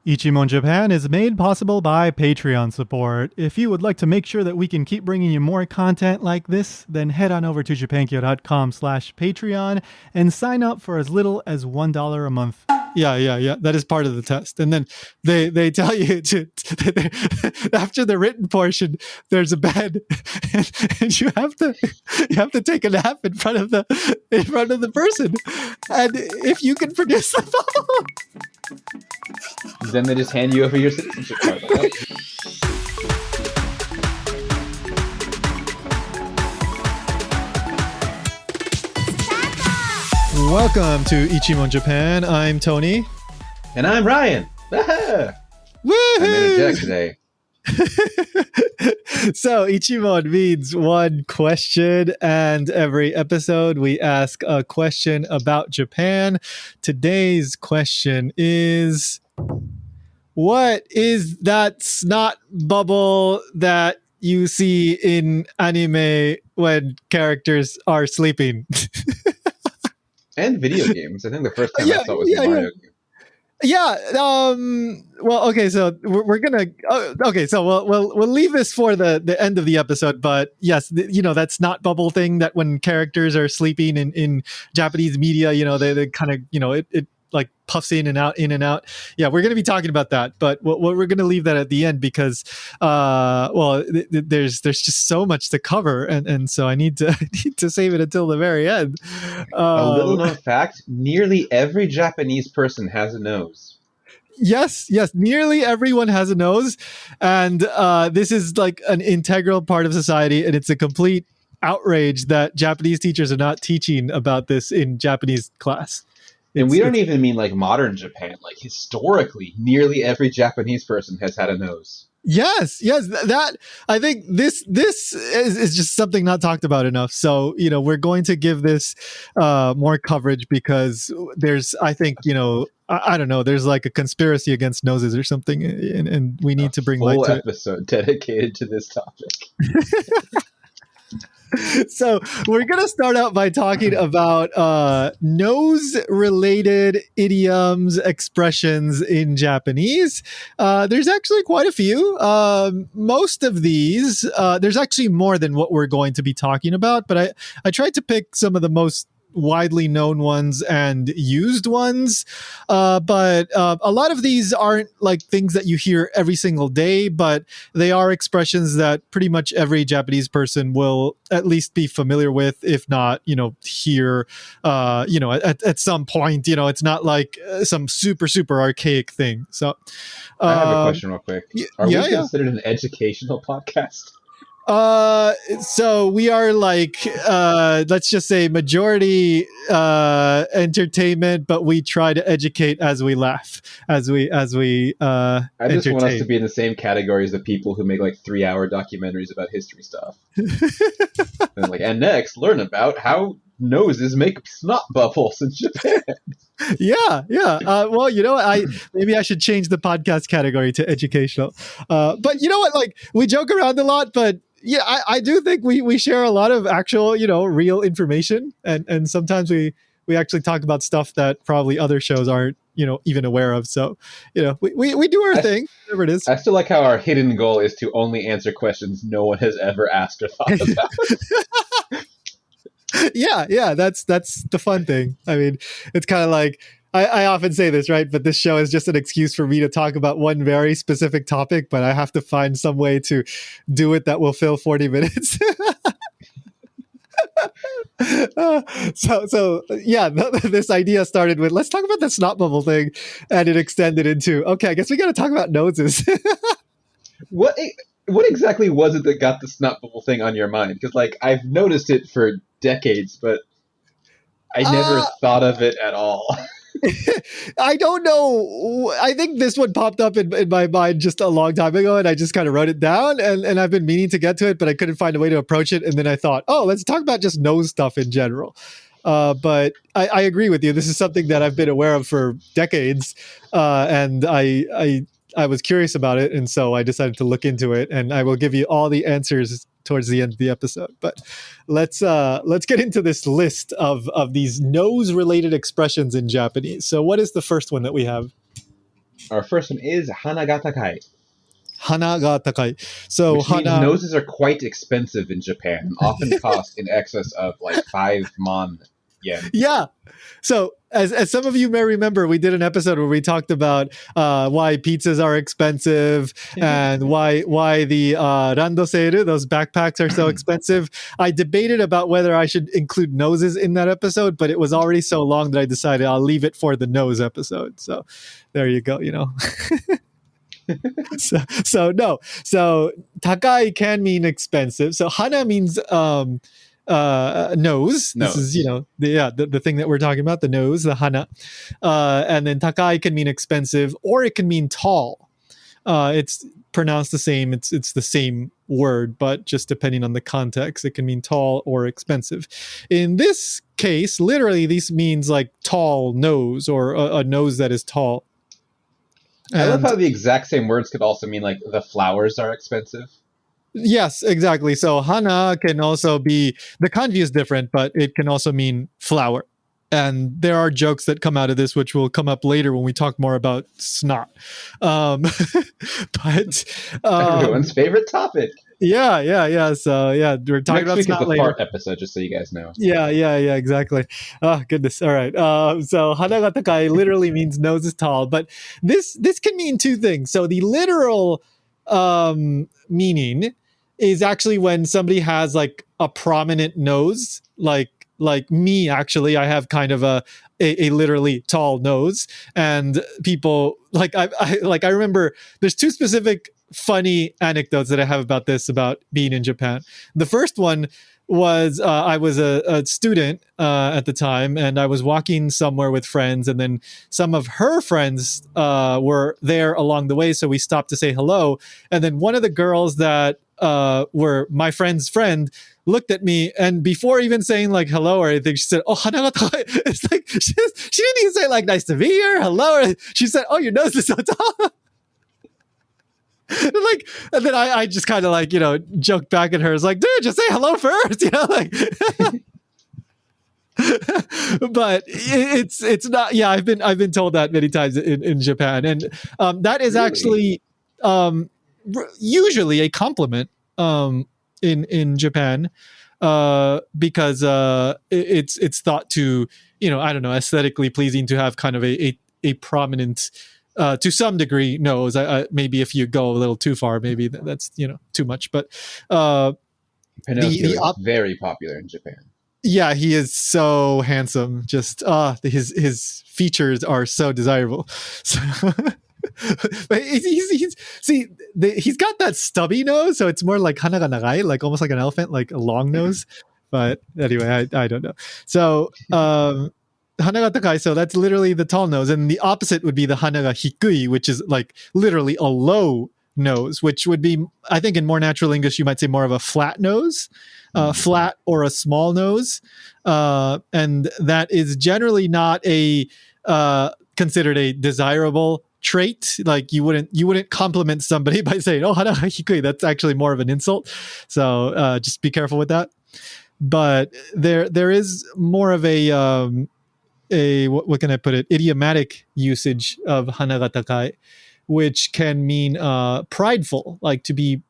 Ichimon Japan is made possible by Patreon support. If you would like to make sure that we can keep bringing you more content like this, then head on over to JapanKyo.com/Patreon and sign up for as little as $1 a month. Yeah. That is part of the test. And then they tell you to after the written portion, there's a bed, and you have to take a nap in front of the person. And if you can produce the bubble, then they just hand you over your citizenship card. Right? Welcome to Ichimon Japan. I'm Tony. And I'm Ryan. Woohoo! I'm interject today. So Ichimon means one question, and every episode we ask a question about Japan. Today's question is, what is that snot bubble that you see in anime when characters are sleeping? And video games. I think the first time I saw it was in Mario. Well, okay, so we're gonna. Okay, so we'll leave this for the end of the episode. But yes, that snot bubble thing that when characters are sleeping in Japanese media, they kind of it like puffs in and out. Yeah, we're going to be talking about that, but we're going to leave that at the end because, there's just so much to cover, and so I need to save it until the very end. A little known fact: nearly every Japanese person has a nose. Yes, nearly everyone has a nose, and this is like an integral part of society, and it's a complete outrage that Japanese teachers are not teaching about this in Japanese class. And we don't even mean like modern Japan. Like historically, nearly every Japanese person has had a nose. Yes. That I think this is just something not talked about enough. So we're going to give this more coverage because there's, I think, I don't know, there's like a conspiracy against noses or something, and we need to bring light to it. A full episode dedicated to this topic. So we're going to start out by talking about nose-related idioms, expressions in Japanese. There's actually quite a few. Most of these, there's actually more than what we're going to be talking about, but I tried to pick some of the most widely known ones and used ones, but a lot of these aren't like things that you hear every single day, but they are expressions that pretty much every Japanese person will at least be familiar with, if not hear at some point. It's not like some super archaic thing. So I have a question real quick. Are we considered an educational podcast? So we are like, let's just say majority entertainment, but we try to educate as we laugh, as we I just entertain. want us to be in the same category as the people who make like 3-hour documentaries about history stuff. and next, learn about how noses make snot bubbles in Japan. Yeah. Well, maybe I should change the podcast category to educational. But you know what? Like, we joke around a lot, but yeah, I do think we share a lot of actual, real information, and sometimes we actually talk about stuff that probably other shows aren't, even aware of. So, we do our thing, whatever it is. I still like how our hidden goal is to only answer questions no one has ever asked or thought about. Yeah, that's the fun thing. I mean, it's kind of like, I often say this, right? But this show is just an excuse for me to talk about one very specific topic, but I have to find some way to do it that will fill 40 minutes. So yeah, this idea started with, let's talk about the snot bubble thing, and it extended into, okay, I guess we got to talk about noses. What exactly was it that got the snot bubble thing on your mind? Because like I've noticed it for decades, but I never thought of it at all. I don't know. I think this one popped up in my mind just a long time ago, and I just kind of wrote it down, and I've been meaning to get to it, but I couldn't find a way to approach it. And then I thought, let's talk about just nose stuff in general. But I agree with you. This is something that I've been aware of for decades, and I was curious about it, and so I decided to look into it, and I will give you all the answers towards the end of the episode. But let's get into this list of these nose-related expressions in Japanese. So what is the first one that we have? Our first one is hanagatakai, Hana ga takai. So which means hana, noses are quite expensive in Japan and often cost in excess of like 5 yen. yeah. So as some of you may remember, we did an episode where we talked about why pizzas are expensive and why the randoseiru, those backpacks, are so expensive. I debated about whether I should include noses in that episode, but it was already so long that I decided I'll leave it for the nose episode. So there you go. So no. So takai can mean expensive. So hana means nose. This is Nose. the thing that we're talking about, the nose, the hana. And then takai can mean expensive, or it can mean tall. It's pronounced the same. It's the same word, but just depending on the context, it can mean tall or expensive. In this case, literally, this means like tall nose, or a nose that is tall. I love And how the exact same words could also mean like the flowers are expensive. yes, exactly. So hana can also be, the kanji is different, but it can also mean flower. And there are jokes that come out of this, which will come up later when we talk more about snot. But Everyone's favorite topic. yeah. So yeah, we're talking Next about week is snot the later. fart episode, just so you guys know. Yeah, exactly. Oh goodness. All right. So hana ga takai literally means nose is tall, but this can mean two things. So the literal meaning is actually when somebody has like a prominent nose, like me. Actually, I have kind of a literally tall nose, and people like I remember there's two specific funny anecdotes that I have about this, about being in Japan. The first one was I was a student at the time, and I was walking somewhere with friends, and then some of her friends were there along the way, so we stopped to say hello. And then one of the girls that were my friend's friend looked at me, and before even saying like hello or anything, she said, "Oh, hanagata." It's like she didn't even say like "nice to meet you" or hello. Or, she said, "Oh, your nose is so tall." Like, and then I just kind of like joked back at her. It's like, dude, just say hello first, like. But it's not. Yeah, I've been told that many times in Japan, and that is Really? actually usually a compliment in Japan, because it's thought to, I don't know, aesthetically pleasing to have kind of a prominent, to some degree, nose. Maybe if you go a little too far, maybe that's too much. But Pinocchio the is very popular in Japan. yeah, he is so handsome. Just his features are so desirable. So, but he's got that stubby nose, so it's more like hana ga nagai, like almost like an elephant, like a long nose. But anyway, I don't know. So hana ga takai, so that's literally the tall nose, and the opposite would be the hana ga hikui, which is like literally a low nose, which would be, I think, in more natural English, you might say more of a flat nose. Flat or a small nose, and that is generally not considered a desirable trait. Like you wouldn't compliment somebody by saying, "Oh, hana hikui." That's actually more of an insult. So just be careful with that. But there is more of a what can I put it, idiomatic usage of hana ga takai, which can mean prideful, like to be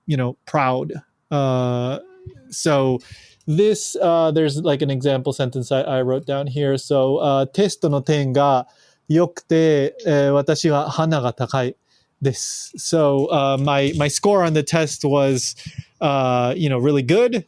proud. So this there's like an example sentence I wrote down here. So テストの点が良くて、私は鼻が高いです。So my score on the test was really good.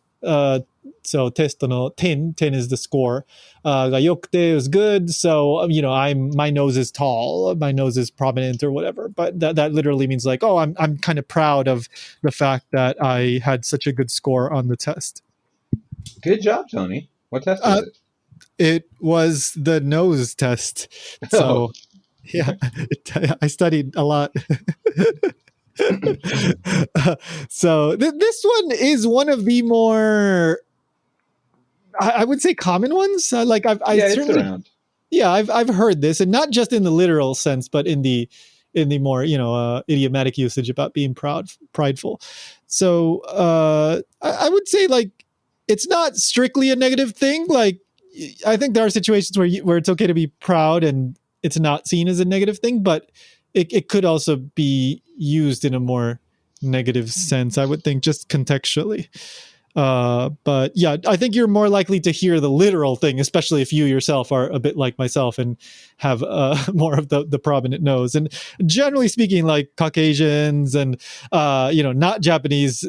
So テストの10 is the score. が良くて was good. So my nose is tall, my nose is prominent or whatever. But that literally means like, oh, I'm kind of proud of the fact that I had such a good score on the test. Good job, Tony. What test was it? It was the nose test. So yeah, I studied a lot. So this one is one of the more, I would say, common ones. Like it's certainly around. Yeah, I've heard this, and not just in the literal sense, but in the more idiomatic usage about being prideful. So I would say like it's not strictly a negative thing. Like I think there are situations where it's okay to be proud and it's not seen as a negative thing, but it could also be used in a more negative sense, I would think, just contextually. But yeah, I think you're more likely to hear the literal thing, especially if you yourself are a bit like myself and have more of the prominent nose. And generally speaking, like Caucasians and not Japanese,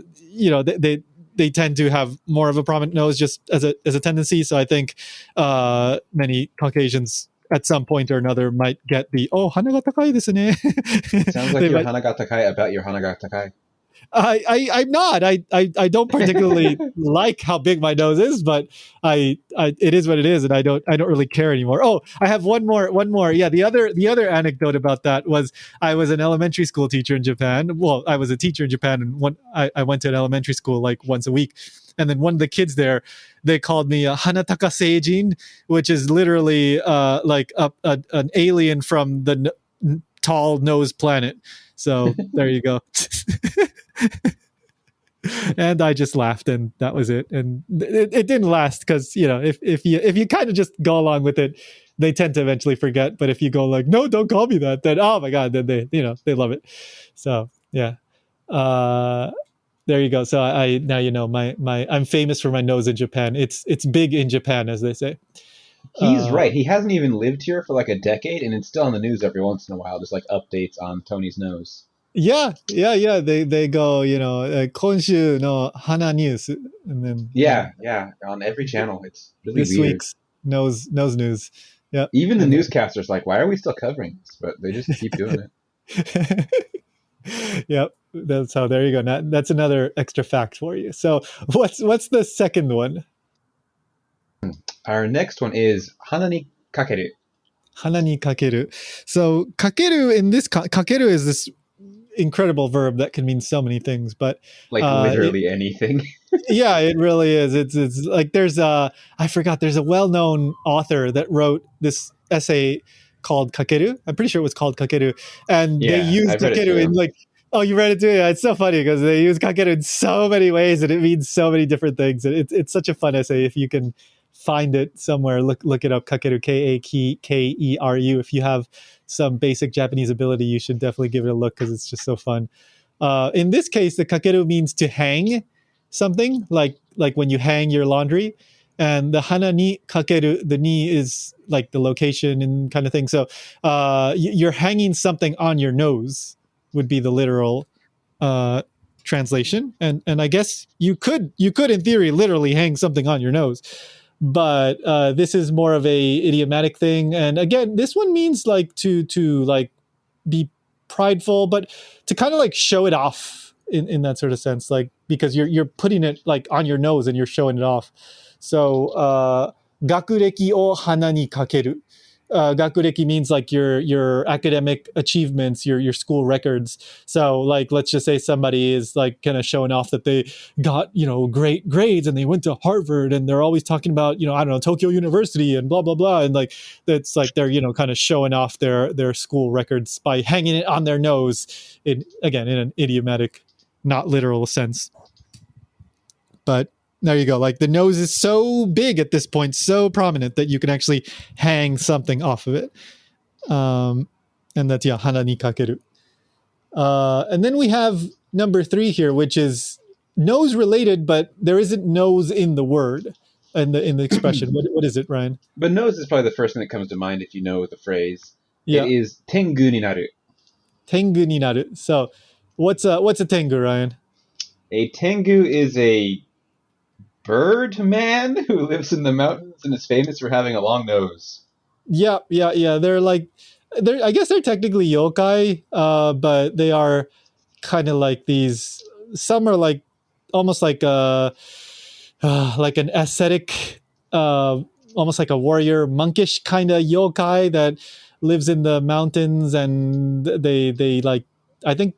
they tend to have more of a prominent nose just as a tendency. So I think many Caucasians at some point or another might get the hana ga takai desu ne. It sounds like They your might. Hanagatakai about your Hanagatakai. I'm not. I don't particularly like how big my nose is, but it is what it is, and I don't really care anymore. Oh, I have one more. Yeah, the other anecdote about that was I was an elementary school teacher in Japan. Well, I was a teacher in Japan, and I went to an elementary school like once a week, and then one of the kids there, they called me a Hanataka Seijin, which is literally like an alien from the tall nose planet. So there you go. And I just laughed, and that was it. And it didn't last because if you kind of just go along with it, they tend to eventually forget. But if you go like, no, don't call me that, then oh my god, then they love it. So yeah, uh, there you go. So I now my I'm famous for my nose in Japan. It's big in Japan, as they say. He's Uh, right. He hasn't even lived here for like a decade, and it's still on the news every once in a while, just like updates on Tony's nose. yeah. They go, Konshu no hana news, and then Yeah, yeah, on every channel. It's really this weird. week's nose news. Yep. Even the And newscasters like, why are we still covering this? But they just keep doing it. yep. So there you go. Now, that's another extra fact for you. So what's the second one? Our next one is Hana ni kakeru. Hana ni kakeru. So kakeru in this kakeru is this incredible verb that can mean so many things, but Like it, literally anything. yeah, it really is. It's like there's I forgot, there's a well-known author that wrote this essay called Kakeru. I'm pretty sure it was called Kakeru, and they Yeah, use I've read it Kakeru in too. like, oh, you read it too? Yeah, it's so funny because they use Kakeru in so many ways and it means so many different things. And it's such a fun essay. If you can find it somewhere, look it up. Kakeru, Kakeru. If you have some basic Japanese ability, you should definitely give it a look because it's just so fun. In this case, the Kakeru means to hang something, like when you hang your laundry, and the hana ni kakeru, the ni is like the location and kind of thing. So you're hanging something on your nose would be the literal uh, translation, and I guess you could in theory literally hang something on your nose, but this is more of a idiomatic thing. And again, this one means like to like be prideful, but to kind of like show it off in that sort of sense, like because you're putting it like on your nose and you're showing it off. So gakureki o hana ni kakeru. Gakureki means like your academic achievements, your school records. So like let's just say somebody is like kind of showing off that they got great grades and they went to Harvard and they're always talking about I don't know, Tokyo University and blah blah blah, and like that's like they're kind of showing off their school records by hanging it on their nose, in an idiomatic, not literal sense. But there you go. Like the nose is so big at this point, so prominent that you can actually hang something off of it. And that's hana ni kakeru. And then we have number 3 here, which is nose related, but there isn't nose in the word in the expression. What is it, Ryan? But nose is probably the first thing that comes to mind if you know the phrase. It Yeah, is tengu ni naru. tengu ni naru. So what's a tengu, Ryan? A tengu is a bird man who lives in the mountains and is famous for having a long nose. Yeah. I guess they're technically yokai, but they are kind of like these. Some are like almost like an ascetic, uh, almost like a warrior monkish kind of yokai that lives in the mountains, and they like, I think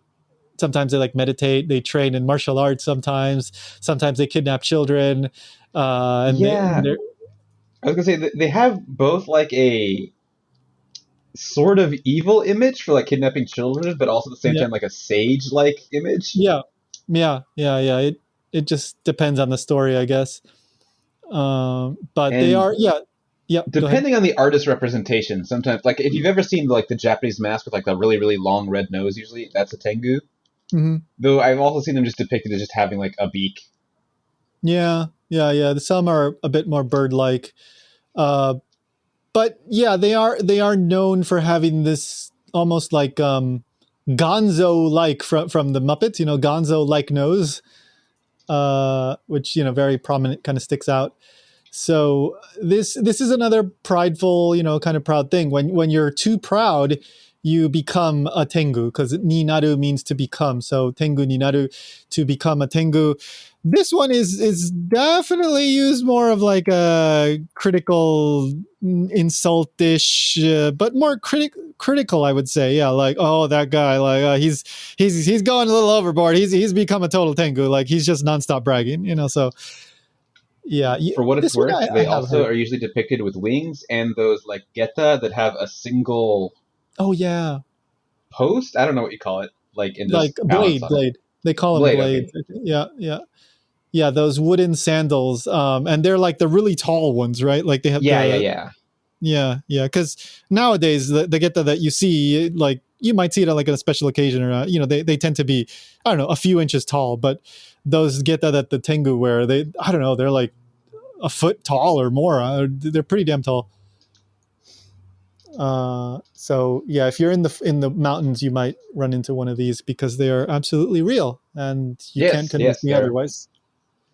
sometimes they like meditate, they train in martial arts, sometimes they kidnap children, and Yeah, they're I was gonna say that they have both like a sort of evil image for like kidnapping children, but also at the same yeah time like a sage-like image. yeah yeah. It just depends on the story, I guess. But they And are, yeah. Yep. Go ahead. Depending on the artist representation, sometimes like if you've ever seen like the Japanese mask with like the really really long red nose, usually that's a tengu. Hmm. Though I've also seen them just depicted as just having like a beak. Yeah. Yeah. Yeah. Some are a bit more bird-like. Uh, but yeah, they are known for having this almost like Gonzo like from the Muppets, Gonzo like nose, which very prominent, kind of sticks out. So this is another prideful, kind of proud thing. When you're too proud, you become a tengu, because ni naru means to become. So tengu ni naru, to become a tengu. This one is definitely used more of like a critical, insultish, but more critical, I would say. Yeah, like, oh, that guy, like, he's going a little overboard. He's become a total tengu. Like, he's just nonstop bragging. So yeah, For what it's this one worth, I they have also heard. are usually depicted with wings and those like geta that have a single Oh yeah, post. I don't know what you call it, like and like just balance blade, on it. blade. They call them Blade, blades. okay. Yeah, yeah, yeah. Those wooden sandals, and they're like the really tall ones, right? Like they have Yeah, yeah, the yeah. yeah, yeah. Because nowadays the geta that you see, like you might see it on like a special occasion, or they tend to be, I don't know, a few inches tall. But those geta that the tengu wear, I don't know, they're like a foot tall or more. They're pretty damn tall. So yeah, if you're in the mountains, you might run into one of these, because they are absolutely real, and you can't Yes, convince yes. me otherwise.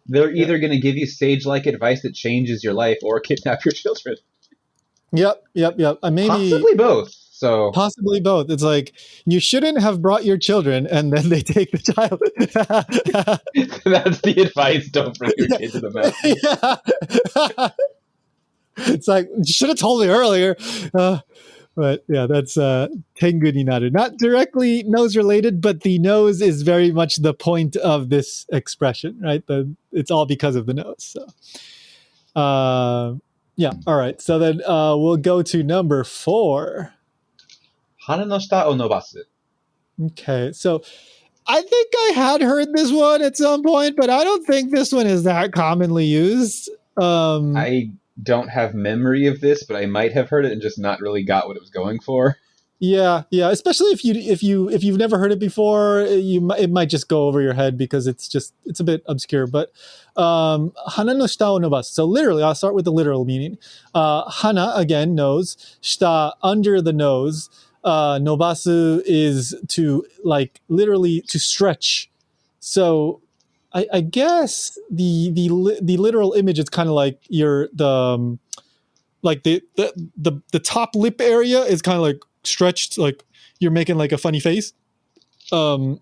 They're Yeah. either going to give you sage-like advice that changes your life or kidnap your children. Yep. Yep. Yep. Maybe Possibly both. So possibly both. It's like, you shouldn't have brought your children, and then they take the child. that's the advice. Don't bring your kid to the mountains. Yeah. It's like, you should have told me earlier. Uh, But yeah, that's Tengu ni naru. Not directly nose related, but the nose is very much the point of this expression, right? It's all because of the nose. So, yeah. All right. So then we'll go to number 4. 鼻の下を伸ばす. Okay. So I think I had heard this one at some point, but I don't think this one is that commonly used. I don't have memory of this, but I might have heard it and just not really got what it was going for. Yeah, yeah. Especially if you've never heard it before, it might just go over your head, because it's a bit obscure. But hana no shita o nobasu. So literally, I'll start with the literal meaning. Hana, again, nose. Shita, under the nose. Nobasu is to, like, literally to stretch. So I guess the literal image is kind of like like the top lip area is kind of like stretched, like you're making like a funny face. So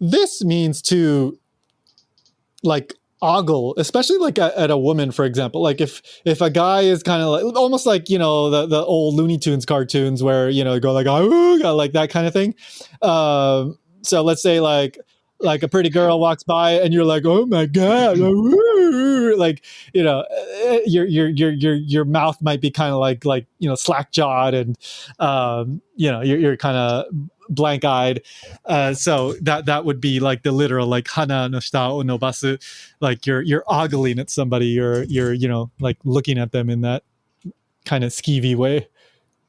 this means to, like, ogle, especially like at a woman, for example. Like if a guy is kind of like, almost like, the old Looney Tunes cartoons, where go like, oh, like that kind of thing. So let's say, like a pretty girl walks by, and you're like, oh my god, like, your mouth might be kind of like slack jawed, and you're kind of blank eyed. So that would be like the literal, like, hana no shita o nobasu, like you're ogling at somebody, you're like looking at them in that kind of skeevy way.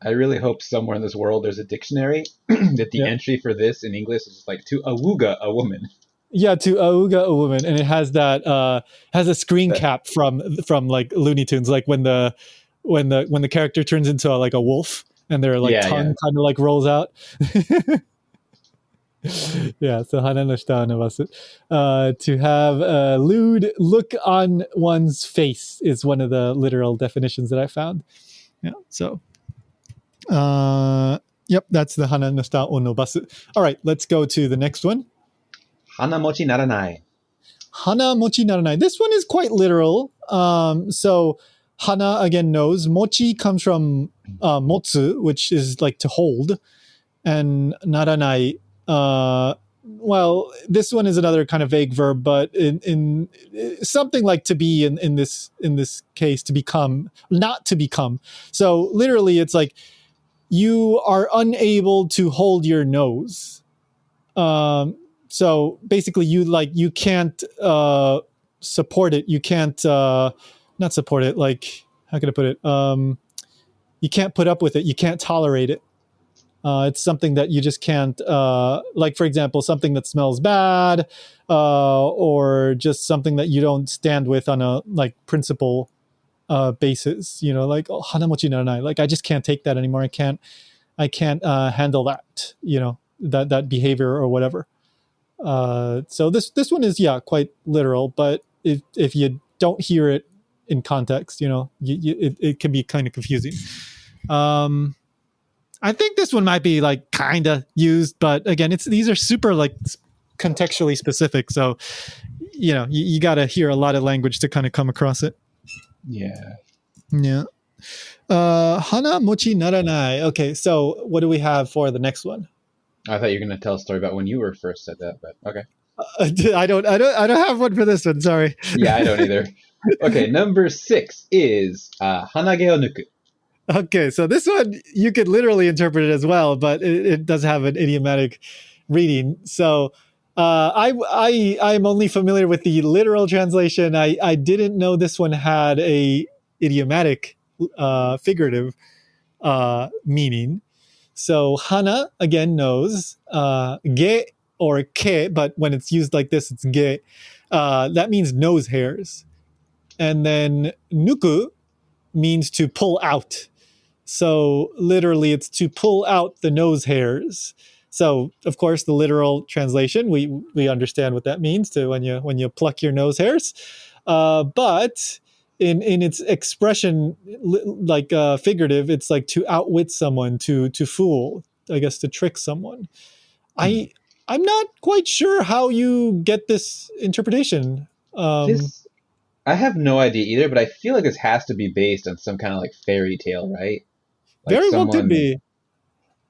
I really hope somewhere in this world there's a dictionary that the Yeah. entry for this in English is just like to awooga a woman. Yeah, to auga a woman, and it has that has a screen That, cap from like Looney Tunes, like when the character turns into like a wolf, and their like yeah, tongue yeah. kind of like rolls out. Yeah, so hana no shita no basu. To have a lewd look on one's face is one of the literal definitions that I found. Yeah, so yep, that's the hana no shita o no basu. All right, let's go to the next one. 鼻持ちならない. Hana mochi naranai. This one is quite literal. So hana, again, nose. Mochi comes from motsu, which is like to hold, and naranai. Well, this one is another kind of vague verb, but in something like to be, in this case, to become, not to become. So literally, it's like you are unable to hold your nose. So basically, you can't support it. You can't not not support it. Like, how can I put it? You can't put up with it. You can't tolerate it. It's something that you just can't, like, for example, something that smells bad, or just something that you don't stand with on a like principle basis. You know, like, oh, hanamochi naranai. Like, I just can't take that anymore. I can't handle that. You know, that behavior or whatever. So this one is quite literal, but if you don't hear it in context, you know, it can be kind of confusing. I think this one might be like kind of used, but again, these are super like contextually specific. So, you know, you got to hear a lot of language to kind of come across it. Yeah. Yeah. Hana mochi naranai. Okay, so what do we have for the next one? I thought you were going to tell a story about when you were first said that, but okay. I don't have one for this one. Sorry. Yeah, I don't either. Okay, number 6 is hanage o nuku. Okay, so this one you could literally interpret it as well, but it does have an idiomatic reading. So I'm only familiar with the literal translation. I didn't know this one had a idiomatic figurative meaning. So hana again nose, ge or ke, but when it's used like this, it's ge. That means nose hairs, and then nuku means to pull out. So literally, it's to pull out the nose hairs. So of course, the literal translation we understand what that means to when you pluck your nose hairs, but in its expression, like figurative, it's like to outwit someone, to fool, I guess, to trick someone. I'm not quite sure how you get this interpretation. This I have no idea either, but I feel like this has to be based on some kind of like fairy tale, right? Like Very well could someone be.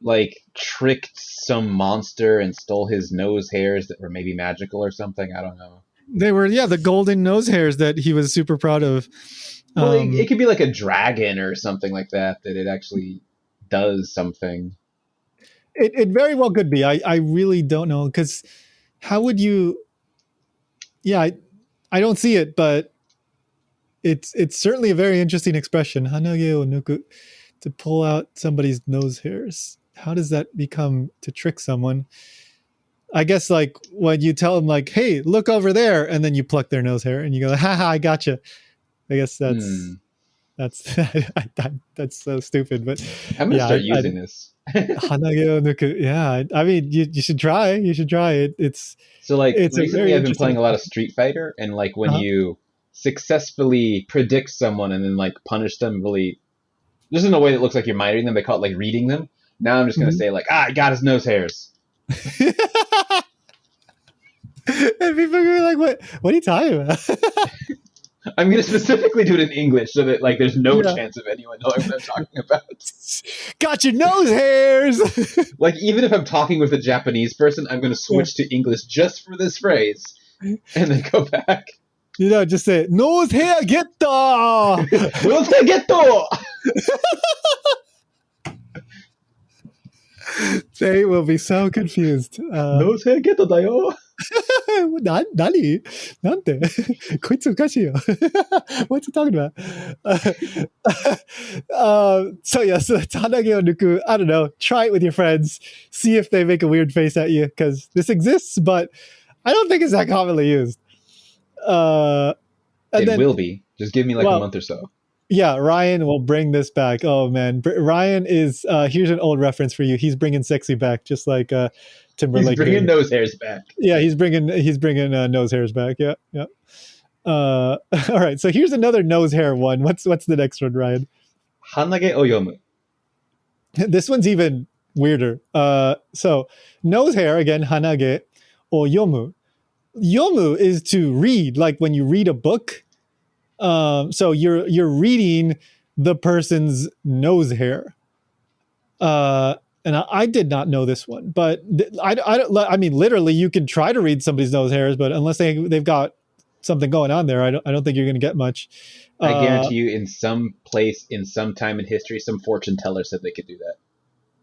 like tricked some monster and stole his nose hairs that were maybe magical or something. I don't know. They were, the golden nose hairs that he was super proud of. Well, it could be like a dragon or something like that it actually does something. It very well could be. I really don't know, because how would you? Yeah, I don't see it, but it's certainly a very interesting expression. Hanage o nuku, to pull out somebody's nose hairs. How does that become to trick someone? I guess like when you tell them like, "Hey, look over there," and then you pluck their nose hair, and you go, "Ha ha, I gotcha." I guess that's that's so stupid. But I'm gonna start using this. Hanage o nuku. Yeah, I mean, you should try. You should try it. It's so like it's recently I've been playing a lot of Street Fighter, and like when you successfully predict someone and then like punish them really, just in a way that looks like you're minding them. They call it like reading them. Now I'm just gonna say like, I got his nose hairs. And people are like, what are you talking about? I'm going to specifically do it in English so that like there's no chance of anyone knowing what I'm talking about. Got your nose hairs! Like even if I'm talking with a Japanese person, I'm going to switch to English just for this phrase and then go back. You know, just say, nose hair getto! Nose hair getto! They will be so confused. Nose hair getto da yo! 何なんてこいつおかしいよ What's he talking about? So that's hanage o nuku. I don't know. Try it with your friends. See if they make a weird face at you, because this exists, but I don't think it's that commonly used. It will be. Just give me like a month or so. Yeah, Ryan will bring this back. Oh man, Ryan is. Here's an old reference for you. He's bringing sexy back, just like Timberlake. He's bringing nose hairs back. Yeah, he's bringing nose hairs back. Yeah. All right. So here's another nose hair one. What's the next one, Ryan? Hanage o yomu. This one's even weirder. So nose hair again. Hanage o yomu. Yomu is to read, like when you read a book. So you're reading the person's nose hair. And I did not know this one, but I mean, literally, you can try to read somebody's nose hairs, but unless they've got something going on there, I don't think you're going to get much. I guarantee you, in some place, in some time in history, some fortune teller said they could do that.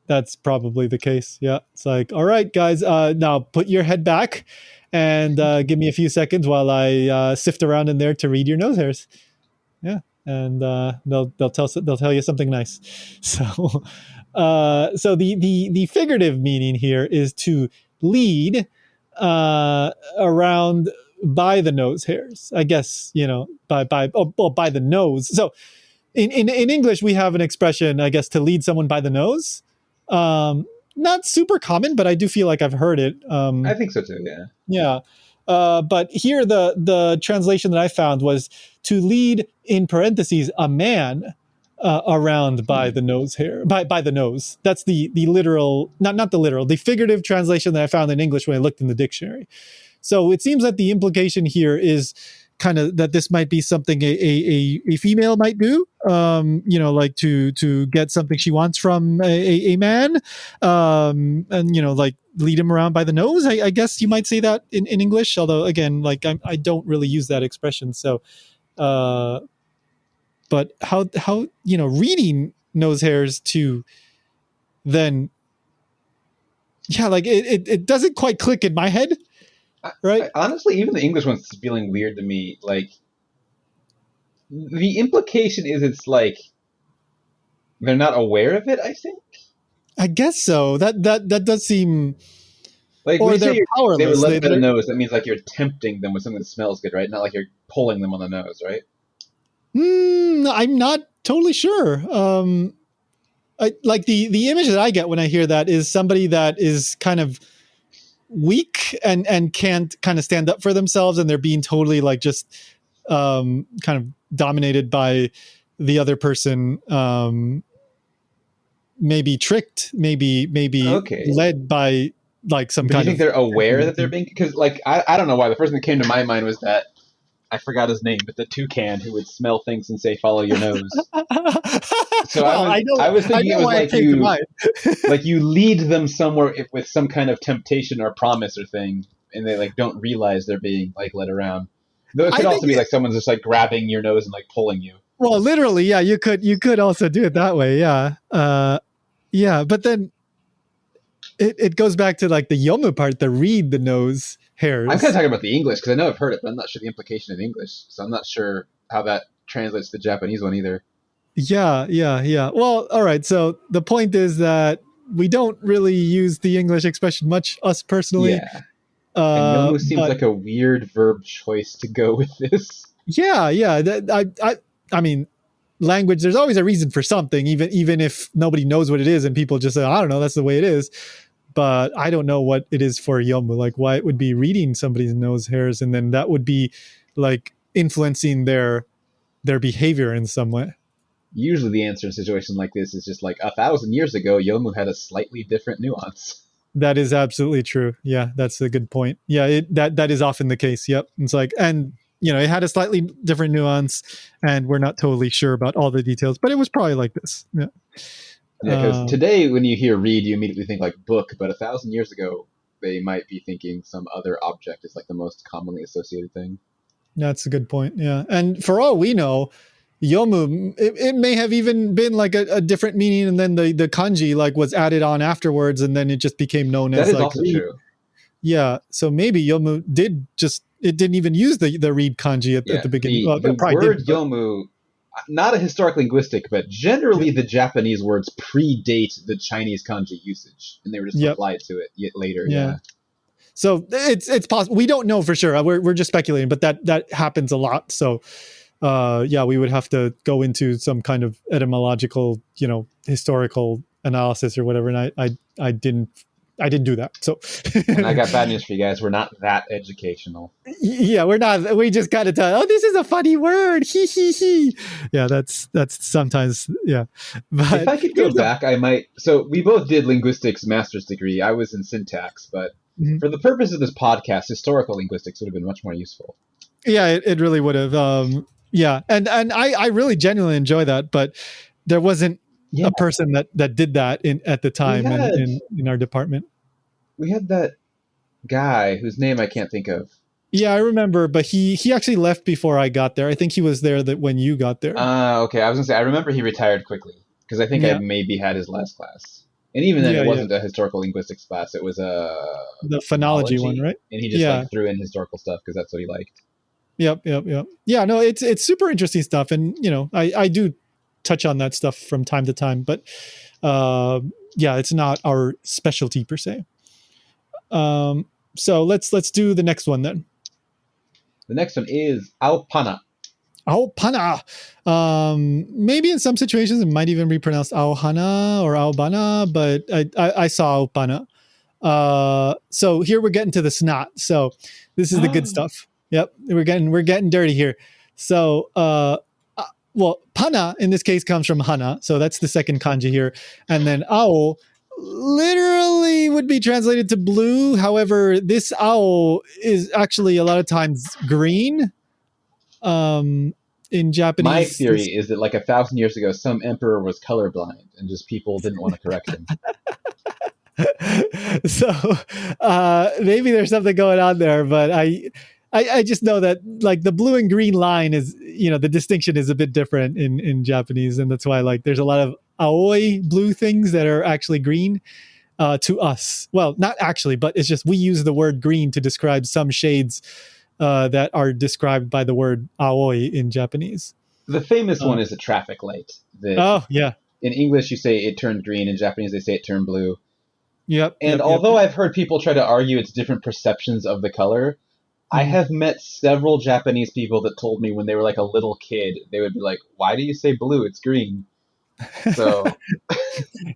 That's probably the case. Yeah, it's like, all right, guys, now put your head back and give me a few seconds while I sift around in there to read your nose hairs. Yeah, and they'll tell you something nice. So, so the figurative meaning here is to lead around by the nose hairs. I guess by the nose. So in English we have an expression, I guess, to lead someone by the nose. Not super common, but I do feel like I've heard it. I think so too. Yeah. Yeah. But here the translation that I found was to lead in parentheses a man around by the nose hair by the nose. That's the literal, not the literal, the figurative translation that I found in English when I looked in the dictionary. So it seems that the implication here is kind of that this might be something a female might do, like to get something she wants from a man, and like lead him around by the nose. I guess you might say that in English, although again, like I don't really use that expression. So, but how reading nose hairs to then, yeah, like it doesn't quite click in my head, right? Honestly, even the English one's feeling weird to me. Like, the implication is it's like they're not aware of it, I think. I guess so. That does seem, like, or when you they're say they were powerless. led by the nose, that means like you're tempting them with something that smells good, right? Not like you're pulling them on the nose, right? I'm not totally sure. Like the image that I get when I hear that is somebody that is kind of weak and can't kind of stand up for themselves, and they're being totally like just kind of dominated by the other person, maybe tricked, maybe Okay. led by like some But do kind you think of they're aware that they're being? Because like I don't know why the first thing that came to my mind was that I forgot his name, but the toucan who would smell things and say "follow your nose." So well, I was thinking it was like like you lead them somewhere with some kind of temptation or promise or thing, and they like don't realize they're being like led around. Though it could also be like someone's just like grabbing your nose and like pulling you. Well, literally, yeah, you could also do it that way, yeah. Yeah, but then it goes back to like the yomu part, the read the nose hairs. I'm kind of talking about the English because I know I've heard it, but I'm not sure the implication in English, so I'm not sure how that translates to the Japanese one either. Yeah. Well, all right. So the point is that we don't really use the English expression much, us personally. Yeah. And yomu seems like a weird verb choice to go with this. Yeah. I mean, language. There's always a reason for something, even if nobody knows what it is, and people just say, "I don't know, that's the way it is." But I don't know what it is for yomu. Like, why it would be reading somebody's nose hairs, and then that would be like influencing their behavior in some way. Usually the answer in a situation like this is just like 1,000 years ago, yomu had a slightly different nuance. That is absolutely true. Yeah, that's a good point. Yeah, that is often the case. Yep. It's like, and it had a slightly different nuance, and we're not totally sure about all the details, but it was probably like this. Yeah. Yeah, because today when you hear read, you immediately think like book, but 1,000 years ago, they might be thinking some other object is like the most commonly associated thing. That's a good point. Yeah. And for all we know, yomu, it may have even been like a different meaning, and then the kanji like was added on afterwards, and then it just became known as that is like also read. True. Yeah. So maybe yomu it didn't even use the read kanji at the beginning. The word yomu, not a historic linguistic, but generally the Japanese words predate the Chinese kanji usage, and they were just applied to it later. Yeah. So it's possible. We don't know for sure. We're just speculating, but that happens a lot. So we would have to go into some kind of etymological, historical analysis or whatever. And I didn't do that. So and I got bad news for you guys. We're not that educational. Yeah, we're not. We just got to tell, oh, this is a funny word. He. Yeah, that's sometimes, yeah. But if I could go back, I might. So we both did linguistics master's degree. I was in syntax, but for the purpose of this podcast, historical linguistics would have been much more useful. Yeah, it really would have. Yeah, and I really genuinely enjoy that, but there wasn't a person that did that at the time in our department. We had that guy whose name I can't think of. Yeah, I remember, but he actually left before I got there. I think he was there when you got there. Okay. I was gonna say I remember he retired quickly because I think I maybe had his last class, and even then it wasn't a historical linguistics class. It was the phonology one, right? And he just like threw in historical stuff because that's what he liked. Yep. Yeah, no, it's super interesting stuff, and I do touch on that stuff from time to time, but uh, yeah, it's not our specialty per se. So let's do the next one then. The next one is Aopana. Aopana. Maybe in some situations it might even be pronounced Aohana or Aobana, but I saw Aopana. So here we're getting to the snot. So this is the good stuff. Yep, we're getting dirty here. So well, pana in this case comes from hana, so that's the second kanji here, and then ao literally would be translated to blue. However, this ao is actually a lot of times green. In Japanese, my theory is that like 1,000 years ago, some emperor was colorblind and just people didn't want to correct him. So maybe there's something going on there, but I just know that like the blue and green line is, the distinction is a bit different in Japanese, and that's why like there's a lot of aoi blue things that are actually green to us. Well, not actually, but it's just we use the word green to describe some shades that are described by the word aoi in Japanese. The famous one is a traffic light. Oh yeah. In English, you say it turned green. In Japanese, they say it turned blue. Yep. And although I've heard people try to argue it's different perceptions of the color, I have met several Japanese people that told me when they were like a little kid, they would be like, "Why do you say blue? It's green." So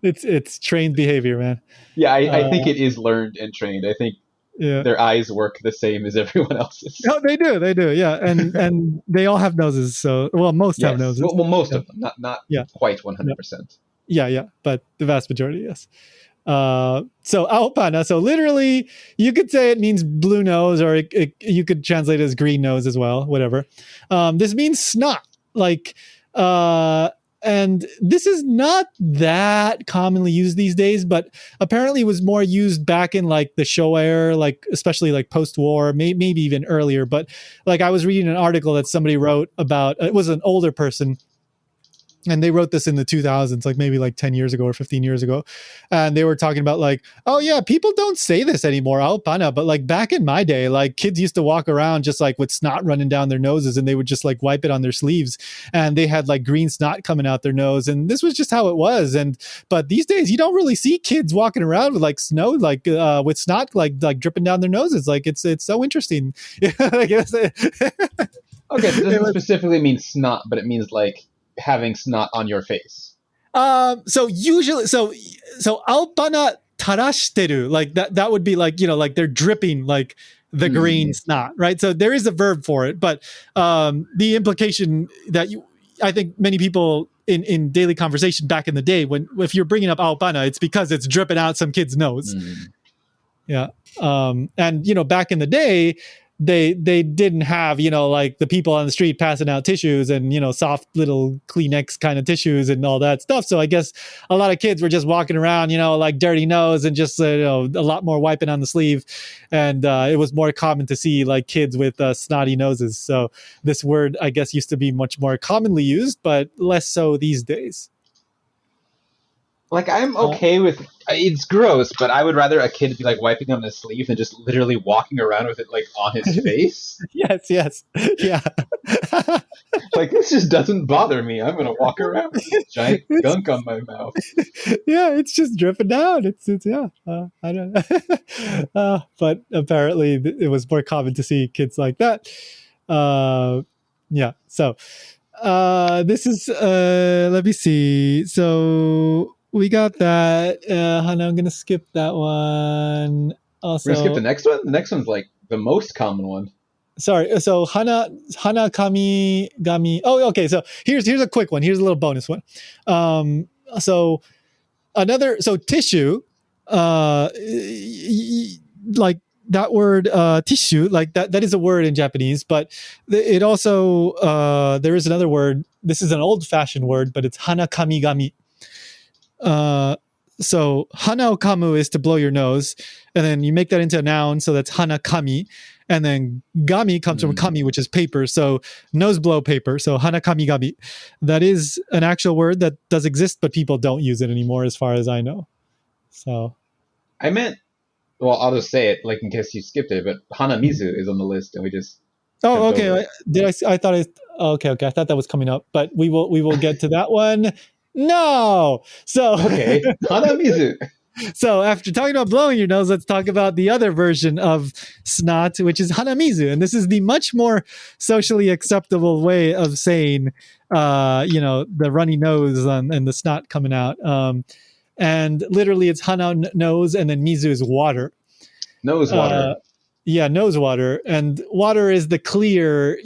it's trained behavior, man. Yeah, I think it is learned and trained. I think their eyes work the same as everyone else's. No, they do. Yeah, and they all have noses. So, well, most have noses. Well, most of them, not quite 100%. Yeah, but the vast majority, yes. So aopana, so literally you could say it means blue nose, or you could translate it as green nose as well, whatever. This means snot, like, and this is not that commonly used these days, but apparently it was more used back in like the Showa era, like especially like post-war, maybe even earlier. But like I was reading an article that somebody wrote about, it was an older person, and they wrote this in the 2000s, like maybe like 10 years ago or 15 years ago. And they were talking about like, oh yeah, people don't say this anymore, aopana. But like back in my day, like kids used to walk around just like with snot running down their noses, and they would just like wipe it on their sleeves, and they had like green snot coming out their nose. And this was just how it was. But these days you don't really see kids walking around with like snow, like with snot, like dripping down their noses. Like it's so interesting. I guess. Okay, so it doesn't specifically mean snot, but it means like having snot on your face. So usually, so aopana tarashiteru, like that would be like, like they're dripping like the green snot, right? So there is a verb for it, but the implication that I think many people in daily conversation back in the day, if you're bringing up aopana, it's because it's dripping out some kid's nose. Yeah. And back in the day, they didn't have, like the people on the street passing out tissues and, soft little Kleenex kind of tissues and all that stuff. So I guess a lot of kids were just walking around, like dirty nose and just, a lot more wiping on the sleeve. And it was more common to see like kids with snotty noses. So this word, I guess, used to be much more commonly used, but less so these days. Like, I'm okay with, it's gross, but I would rather a kid be like wiping on his sleeve than just literally walking around with it like on his face. Yes. Yeah. Like, this just doesn't bother me. I'm going to walk around with this giant gunk on my mouth. Yeah, it's just dripping down. It's yeah. I don't know. But apparently it was more common to see kids like that. Yeah. So this is, let me see. So we got that. Hana, I'm going to skip that one. Also, we're going to skip the next one? The next one's like the most common one. Sorry. So hana kami gami. Oh, okay. So here's a quick one. Here's a little bonus one. So tissue, like that word tissue, like that is a word in Japanese, but it also there is another word. This is an old-fashioned word, but it's hana kami gami. So hana o kamu is to blow your nose, and then you make that into a noun, so that's hana kami, and then gami comes from kami, which is paper, so nose blow paper, so hana kami gami. That is an actual word that does exist, but people don't use it anymore as far as I know. So I meant, well, I'll just say it like in case you skipped it, but hanamizu is on the list, and we just Oh, Jumped okay. over it. I thought okay. I thought that was coming up, but we will get to that one. No. So Okay, Hanamizu. so after talking about blowing your nose, let's talk about the other version of snot, which is hanamizu, and this is the much more socially acceptable way of saying, the runny nose and the snot coming out. And literally, it's hana nose, and then mizu is water. Nose Uh, water. yeah, nose water, and water is the clear,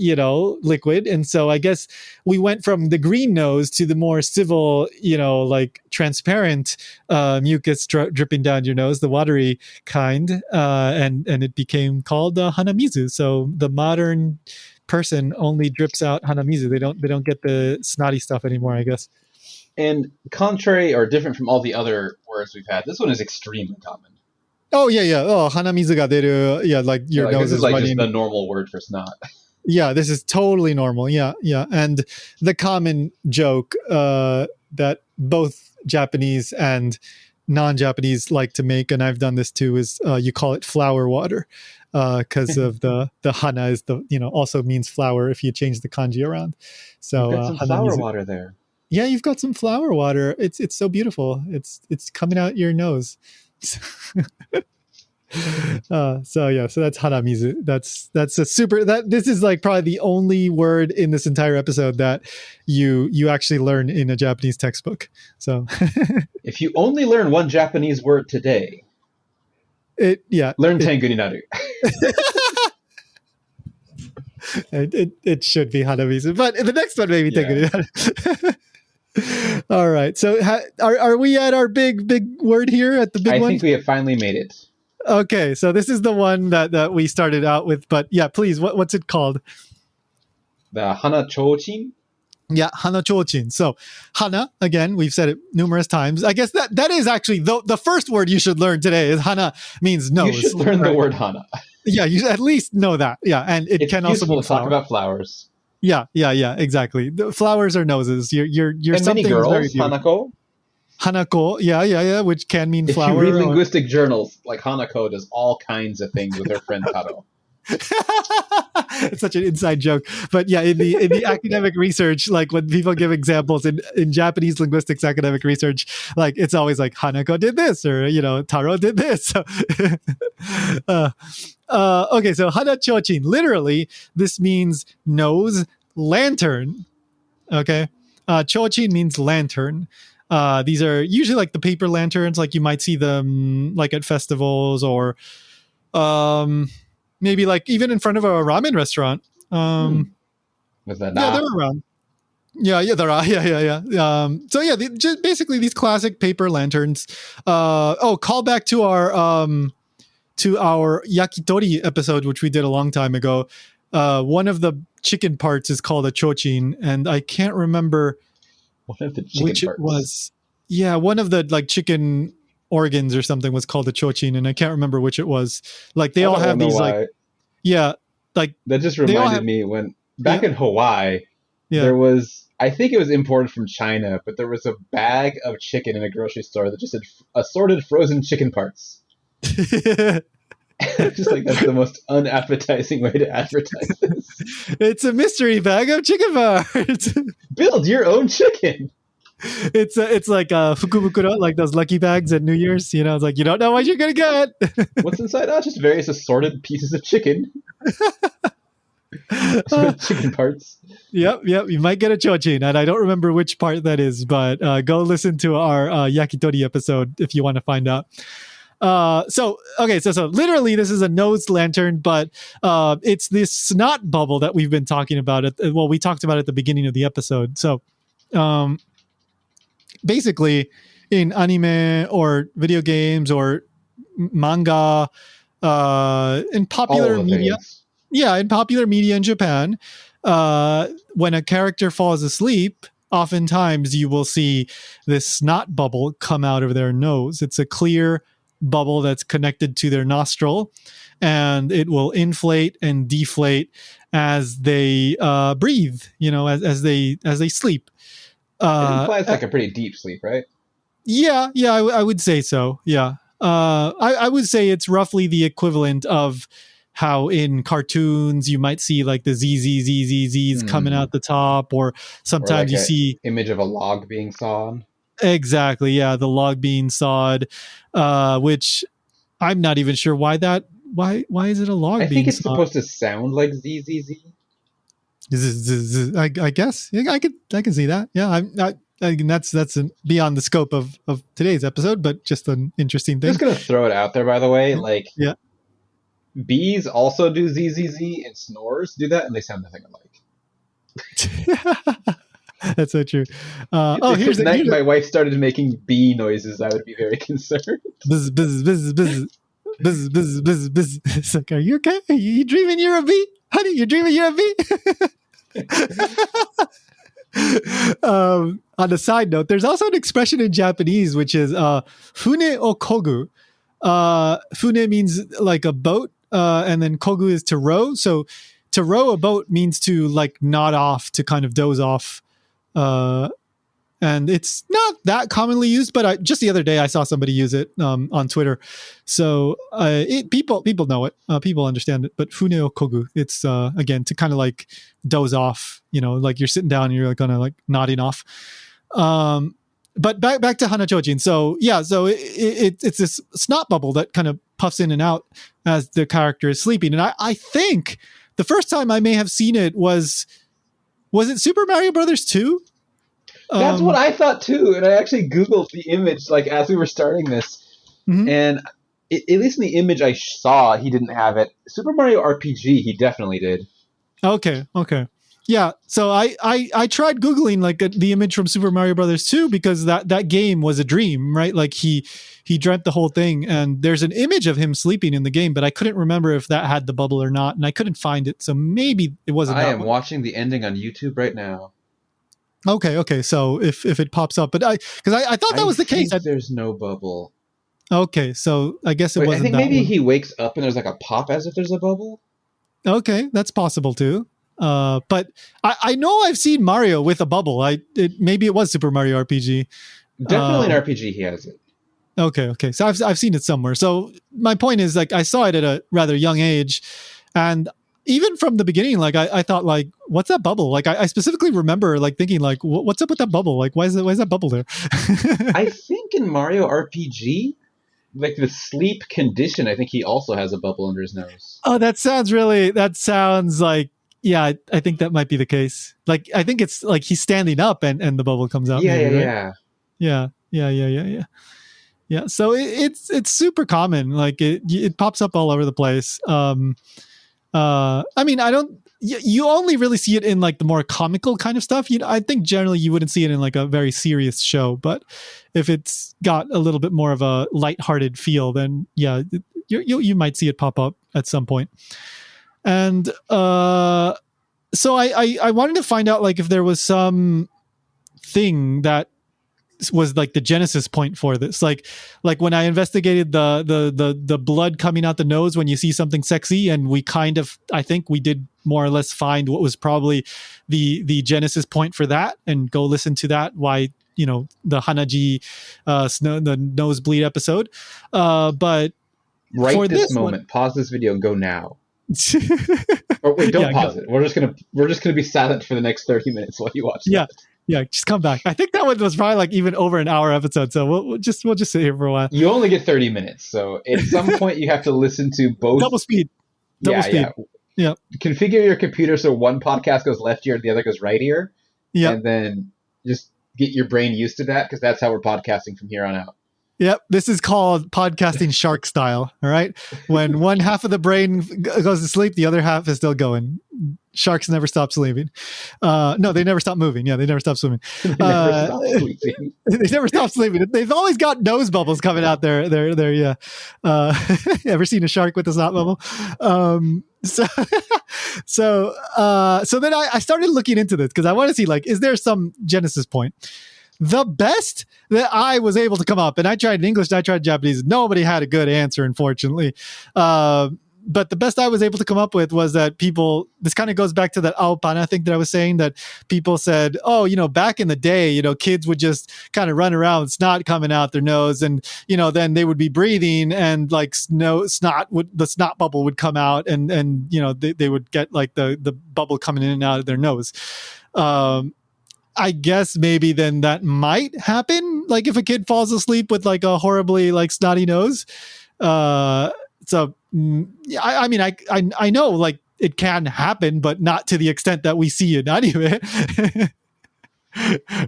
liquid. And so I guess we went from the green nose to the more civil, like transparent mucus dripping down your nose, the watery kind, and it became called hanamizu. So the modern person only drips out hanamizu. They don't get the snotty stuff anymore, I guess. And contrary or different from all the other words we've had, this one is extremely common. Oh yeah, yeah. Oh, hanamizu ga deru. Yeah, like Yeah, your like nose this is is like just running. the normal word for snot. Yeah, this is totally normal. Yeah, yeah. And the common joke that both Japanese and non-Japanese like to make, and I've done this too, is you call it flower water because of the hana is also means flower if you change the kanji around. You've So got some flower hanamizu. water there. Yeah, you've got some flower water. It's so beautiful. It's coming out your nose. So that's hanamizu. That's a super that this is like probably the only word in this entire episode that you actually learn in a Japanese textbook. So If you only learn one Japanese word today, learn Tengu ni naru. It should be hanamizu, but the next one maybe Yeah. All right. So are we at our big word here at the big I one? think we have finally made it. Okay, so this is the one that we started out with, but yeah, please, what's it called? The hana chochin. Yeah, hana chochin. So hana, again, we've said it numerous times. I guess that is actually the first word you should learn today is hana means nose. You should learn the word hana. Yeah, you should at least know that. Yeah, and It's can also useful mean to talk flower. about flowers. Yeah, exactly. The flowers are noses. You're And something many girls, very beautiful. hanako. Hanako, yeah, which can mean If flower. you read linguistic journals, like Hanako does all kinds of things with her friend Taro. It's such an inside joke, but yeah, in the academic research, like when people give examples in Japanese linguistics academic research, like it's always like Hanako did this or Taro did this. So, okay, so hana chochin, literally this means nose lantern. Okay, chochin means lantern. These are usually like the paper lanterns, like you might see them like at festivals or maybe like even in front of a ramen restaurant. With that, Yeah, they're around. Yeah, there are. Yeah. So yeah, just basically these classic paper lanterns. Call back to our yakitori episode, which we did a long time ago. One of the chicken parts is called a chochin, and I can't remember one of the chicken which parts. it was. Yeah, one of the like chicken organs or something was called a chochin, and I can't remember which it was. Like they all have these like, yeah, like that just reminded me when back in Hawaii, there was, I think it was imported from China, but there was a bag of chicken in a grocery store that just had assorted frozen chicken parts. Just like that's the most unappetizing way to advertise this. It's a mystery bag of chicken parts. Build your own chicken. It's like fukubukuro, like those lucky bags at New Year's. It's like you don't know what you're gonna get. What's inside? Oh, just various assorted pieces of chicken. Chicken parts. Yep. You might get a chochin, and I don't remember which part that is, but go listen to our yakitori episode if you want to find out. So literally this is a nose lantern, but it's this snot bubble that we've been talking about. We talked about at the beginning of the episode. So basically in anime or video games or manga, in popular media. Things. Yeah, in popular media in Japan, when a character falls asleep, oftentimes you will see this snot bubble come out of their nose. It's a clear bubble that's connected to their nostril, and it will inflate and deflate as they breathe. As they sleep. It implies like a pretty deep sleep, right? Yeah, I would say so. Yeah, I would say it's roughly the equivalent of how in cartoons you might see like the ZZZZZs coming out the top, or Or sometimes like you a see image of a log being sawn. exactly, yeah, the log being sawed, which I'm not even sure why is it a I log think being it's sawed? supposed to sound like ZZZ. I guess, yeah, I can see that. Yeah, I mean, that's beyond the scope of today's episode, but just an interesting Just thing. gonna throw it out there, by the way. Like Yeah. bees also do ZZZ, and snores do that, and they sound nothing alike. That's so true. If Here's at night a my wife started making bee noises, I would be very concerned. buzz, buzz, buzz, buzz, buzz, buzz, buzz, buzz. It's like, are you okay? Are you dreaming you're a bee? Honey, you're dreaming you're a bee? On a side note, there's also an expression in Japanese which is fune o kogu. Fune means like a boat, and then kogu is to row. So to row a boat means to like nod off, to kind of doze off. And it's not that commonly used, but just the other day I saw somebody use it on Twitter. So people know it, people understand it. But fune o kogu, it's again to kind of like doze off, like you're sitting down and you're like kind of like nodding off. But back to Hanachojin. So yeah, so it's this snot bubble that kind of puffs in and out as the character is sleeping. And I think the first time I may have seen it was it Super Mario Brothers 2? That's what I thought too, and I actually Googled the image like as we were starting this, and at least in the image I saw, he didn't have it. Super Mario RPG, he definitely did. Okay. Yeah, so I tried Googling like the image from Super Mario Brothers 2 because that game was a dream, right? Like he dreamt the whole thing, and there's an image of him sleeping in the game, but I couldn't remember if that had the bubble or not, and I couldn't find it, so maybe it wasn't. I am watching the ending on YouTube right now. Okay. So if it pops up, but I thought that was the case. There's no bubble. Okay, so I guess it wasn't. I think that maybe one. He wakes up and there's like a pop as if there's a bubble. Okay, that's possible too. But I know I've seen Mario with a bubble. Maybe it was Super Mario RPG. Definitely an RPG. He has it. Okay. So I've seen it somewhere. So my point is, like, I saw it at a rather young age, and even from the beginning, like I thought, like, what's that bubble? Like I specifically remember like thinking, like, what's up with that bubble? Like, why is that bubble there? I think in Mario RPG, like the sleep condition, I think he also has a bubble under his nose. Oh, that sounds like, yeah, I think that might be the case. Like, I think it's like he's standing up and the bubble comes out. Yeah, maybe, yeah, right? Yeah. So it's super common. Like it pops up all over the place. I mean, you only really see it in like the more comical kind of stuff. I think generally you wouldn't see it in like a very serious show, but if it's got a little bit more of a lighthearted feel, then yeah, you might see it pop up at some point. And so I wanted to find out like if there was some thing that was like the genesis point for this, like when I investigated the blood coming out the nose when you see something sexy, and we kind of, I think we did more or less find what was probably the genesis point for that, and go listen to that, why the Hanaji the nosebleed episode, but right this moment, pause this video and go now. Or wait, don't pause it. We're just gonna be silent for the next 30 minutes while you watch that. Yeah, just come back. I think that one was probably like even over an hour episode, so we'll just sit here for a while. You only get 30 minutes, so at some point you have to listen to both. Double speed. Yeah. Configure your computer so one podcast goes left ear and the other goes right ear. Yeah. And then just get your brain used to that, because that's how we're podcasting from here on out. Yep, this is called podcasting shark style. All right, when one half of the brain goes to sleep, the other half is still going. Sharks never stop sleeping. No, they never stop moving. Yeah, they never stop swimming. They never stop sleeping. They never stop sleeping. They've always got nose bubbles coming out there. Yeah. Ever seen a shark with a snot bubble? So then I started looking into this because I want to see, like, is there some genesis point? The best that I was able to come up, and I tried in English, I tried in Japanese, nobody had a good answer, unfortunately. but the best I was able to come up with was that people, this kind of goes back to that aopana thing that I was saying, that people said, oh, back in the day, kids would just kind of run around with snot coming out their nose, and, then they would be breathing, and like the snot bubble would come out, and they would get like the bubble coming in and out of their nose. I guess maybe then that might happen, like if a kid falls asleep with like a horribly like snotty nose. So I mean, I know like it can happen, but not to the extent that we see in anime.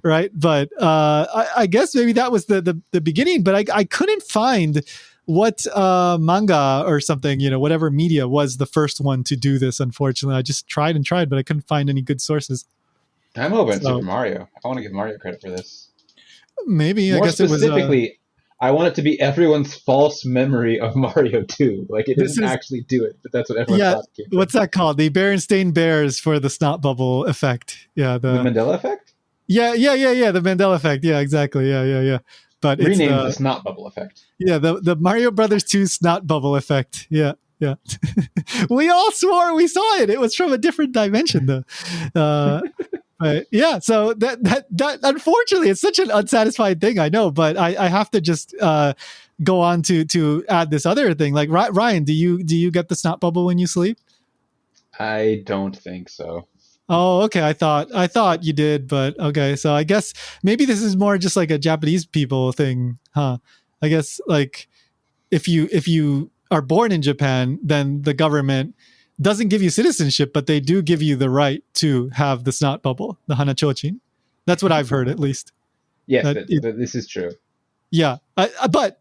Right. But I guess maybe that was the beginning, but I couldn't find what manga or something, whatever media was the first one to do this. Unfortunately, I just tried and tried, but I couldn't find any good sources. I'm hoping it's Super Mario. I want to give Mario credit for this. Maybe. More I guess specifically, it was, I want it to be everyone's false memory of Mario 2. Like, it didn't actually do it, but that's what everyone thought it came from. What's that called? The Berenstain Bears for the snot bubble effect. Yeah. The Mandela effect? Yeah. The Mandela effect. Yeah, exactly. Yeah. But renamed the snot bubble effect. Yeah, the Mario Brothers 2 snot bubble effect. Yeah. We all swore we saw it. It was from a different dimension, though. But yeah, so that unfortunately, it's such an unsatisfying thing. I know, but I have to just go on to add this other thing. Like, Ryan, do you get the snot bubble when you sleep? I don't think so. Oh, okay. I thought you did, but okay. So I guess maybe this is more just like a Japanese people thing, huh? I guess like if you are born in Japan, then the government doesn't give you citizenship, but they do give you the right to have the snot bubble, the hanachochin. That's what I've heard, at least. Yes, but this is true. Yeah, but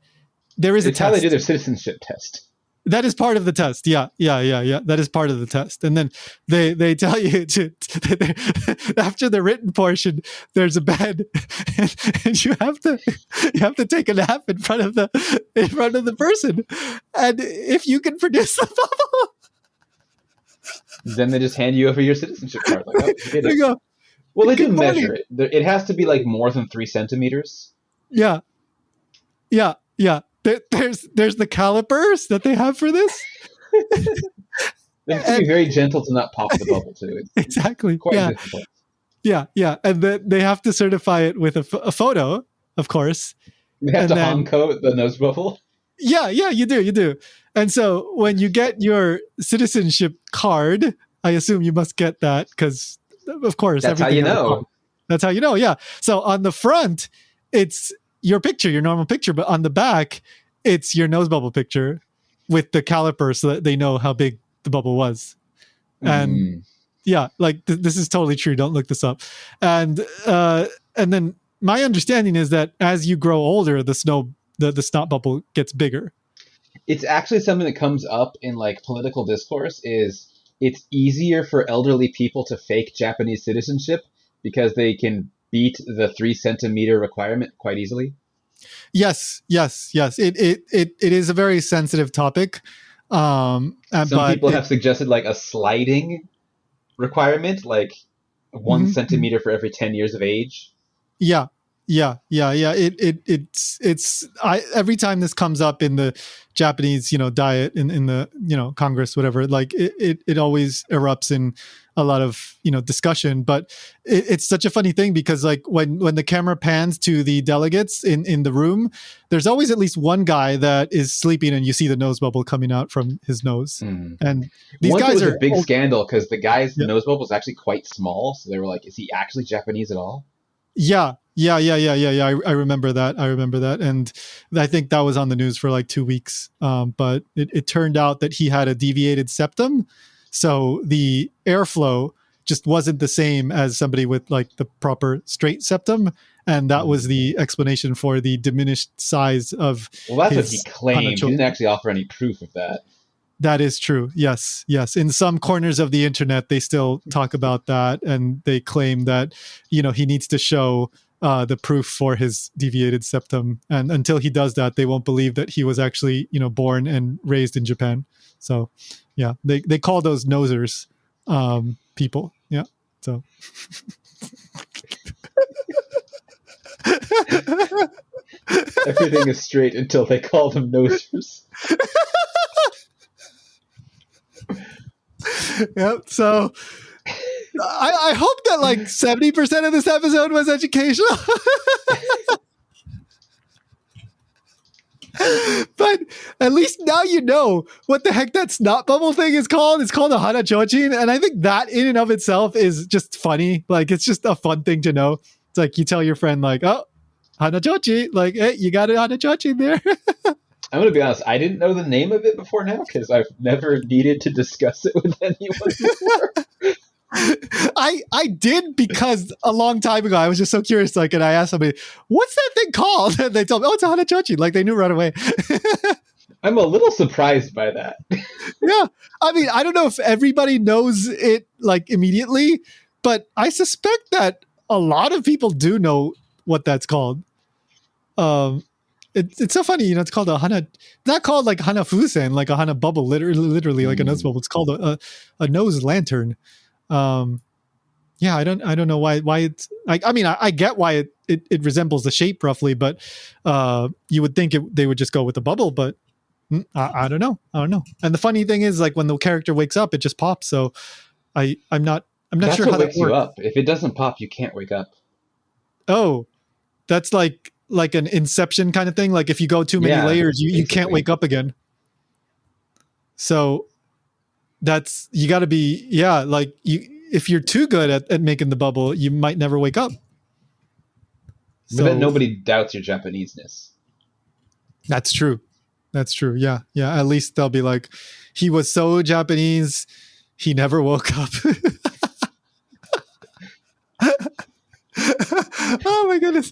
there is a test. It's how they do their citizenship test. That is part of the test. Yeah. That is part of the test. And then they tell you to after the written portion, there's a bed, and you have to take a nap in front of the person. And if you can produce the bubble, then they just hand you over your citizenship card. Like, oh, there you go. Well, they do measure it. It has to be like more than 3 centimeters. Yeah. There's the calipers that they have for this. They have to be very gentle to not pop the bubble too. It's exactly. quite difficult. Yeah, and they have to certify it with a photo, of course. They have to Hanko the nose bubble. Yeah, you do. And so when you get your citizenship card, I assume you must get that because, of course, that's how you know. That's how you know. Yeah. So on the front, it's your picture, your normal picture, but on the back, it's your nose bubble picture with the caliper so that they know how big the bubble was. And yeah, like this is totally true. Don't look this up. And then my understanding is that as you grow older, the snot bubble gets bigger. It's actually something that comes up in like political discourse. Is it's easier for elderly people to fake Japanese citizenship because they can beat the 3 centimeter requirement quite easily. Yes. It is a very sensitive topic. Some people have suggested like a sliding requirement, like 1 centimeter for every 10 years of age. Yeah. It's every time this comes up in the Japanese, diet in the, Congress, whatever, like it always erupts in a lot of, discussion, but it's such a funny thing because like when the camera pans to the delegates in the room, there's always at least one guy that is sleeping and you see the nose bubble coming out from his nose. And these Once guys it was a big scandal because the guy's nose bubble was actually quite small. So they were like, is he actually Japanese at all? Yeah. I remember that. And I think that was on the news for like 2 weeks. But it turned out that he had a deviated septum. So the airflow just wasn't the same as somebody with like the proper straight septum. And that was the explanation for the diminished size of Well, that's what he claimed. He didn't actually offer any proof of that. That is true. Yes. In some corners of the internet, they still talk about that. And they claim that, he needs to show the proof for his deviated septum. And until he does that, they won't believe that he was actually, born and raised in Japan. So, yeah, they call those nosers people. Yeah. So. Everything is straight until they call them nosers. Yep. So I hope that like 70% of this episode was educational. But at least now you know what the heck that snot bubble thing is called. It's called a hanachochin, and I think that in and of itself is just funny. Like, it's just a fun thing to know. It's like you tell your friend, like, "Oh, hanachochi," like, "Hey, you got a hanachochin there." I'm gonna be honest. I didn't know the name of it before now because I've never needed to discuss it with anyone before. I did, because a long time ago I was just so curious, like, and I asked somebody, "What's that thing called?" And they told me, "Oh, it's a hanachochi." Like, they knew right away. I'm a little surprised by that. Yeah, I mean, I don't know if everybody knows it like immediately, but I suspect that a lot of people do know what that's called. It's so funny, it's called a hana, not called like hana fusen, like a hana bubble, literally like a nose bubble. It's called a nose lantern. Yeah, I don't know why it's like, I mean, I get why it resembles the shape roughly, but you would think they would just go with the bubble, but I don't know. And the funny thing is, like, when the character wakes up, it just pops. So I'm not That's sure what how that wakes you works. up. If it doesn't pop, you can't wake up. Oh, that's like an Inception kind of thing. Like, if you go too many layers, you can't wake up again. So you got to be, like, if you're too good at making the bubble, you might never wake up. But then nobody doubts your Japanese-ness. That's true. Yeah. At least they'll be like, he was so Japanese, he never woke up. Oh my goodness.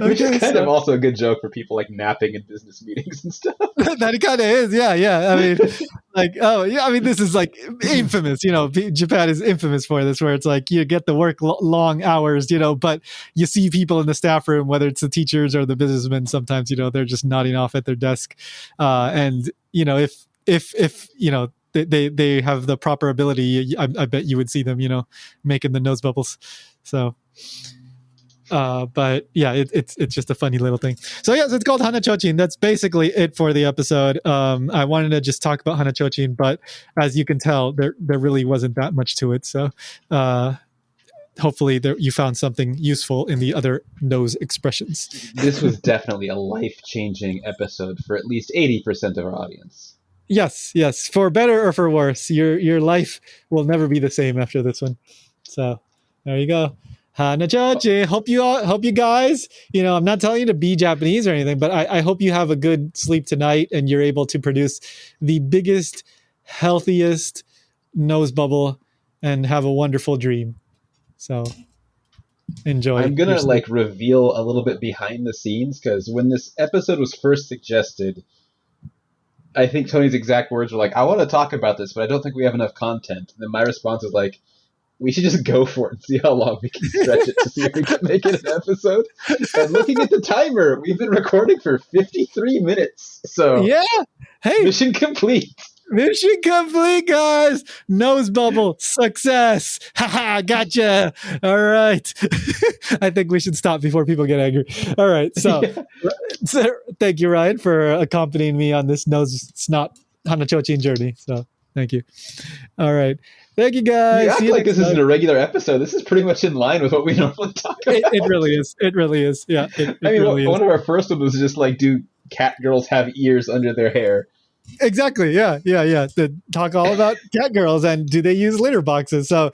Okay, which is kind of also a good joke for people like napping in business meetings and stuff. That it kind of is. Yeah. I mean, like, oh yeah. I mean, this is like infamous, Japan is infamous for this, where it's like you get to work long hours, but you see people in the staff room, whether it's the teachers or the businessmen, sometimes, they're just nodding off at their desk. And, if they have the proper ability, I bet you would see them, making the nose bubbles. So, but yeah, it's just a funny little thing. So yes, it's called hanachochin. That's basically it for the episode. I wanted to just talk about hanachochin, but as you can tell, there really wasn't that much to it. So hopefully you found something useful in the other nose expressions. This was definitely a life-changing episode for at least 80% of our audience. Yes, for better or for worse, your life will never be the same after this one. So there you go. Hanachochi. Hope you guys, I'm not telling you to be Japanese or anything, but I hope you have a good sleep tonight and you're able to produce the biggest, healthiest nose bubble and have a wonderful dream. So enjoy. I'm going to reveal a little bit behind the scenes, because when this episode was first suggested, I think Tony's exact words were like, "I want to talk about this, but I don't think we have enough content." And then my response was like, "We should just go for it and see how long we can stretch it to see if we can make it an episode." And looking at the timer, we've been recording for 53 minutes. So yeah, hey, mission complete. Mission complete, guys. Nose bubble success. Haha, gotcha. All right. I think we should stop before people get angry. All right. So, so thank you, Ryan, for accompanying me on this nose snot hanachochin journey. So thank you. All right. Thank you, guys. You act like this isn't a regular episode. This is pretty much in line with what we normally talk about. It really is. It really is. Yeah. One of our first ones was just like, do cat girls have ears under their hair? Exactly. Yeah. To talk all about cat girls and do they use litter boxes? So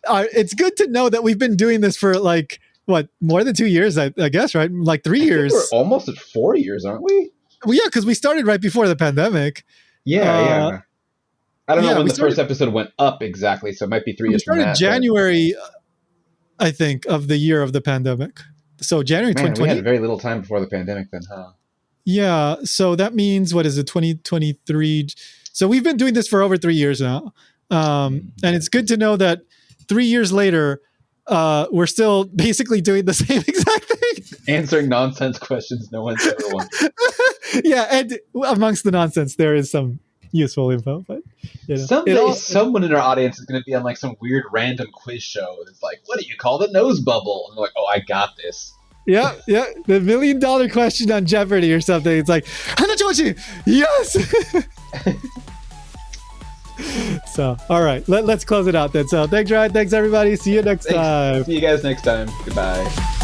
it's good to know that we've been doing this for like, what, more than 2 years, I guess, right? Like 3 years. We're almost at 4 years, aren't we? Well, yeah, because we started right before the pandemic. Yeah. I don't know when the first episode went up exactly, so it might be 3 years from that. We started January, I think, of the year of the pandemic. So January 2020. We had very little time before the pandemic then, huh? Yeah, so that means, what is it, 2023? So we've been doing this for over 3 years now. And it's good to know that 3 years later, we're still basically doing the same exact thing. Answering nonsense questions no one's ever wanted. Yeah, and amongst the nonsense, there is some useful info. But someday someone in our audience is going to be on like some weird random quiz show. It's like, what do you call the nose bubble? And they're like, oh, I got this. Yeah. The $1 million question on Jeopardy or something. It's like, hanachochi, yes. So, all right, let's close it out then. So thanks, Ryan. Thanks, everybody. See you next time. See you guys next time. Goodbye.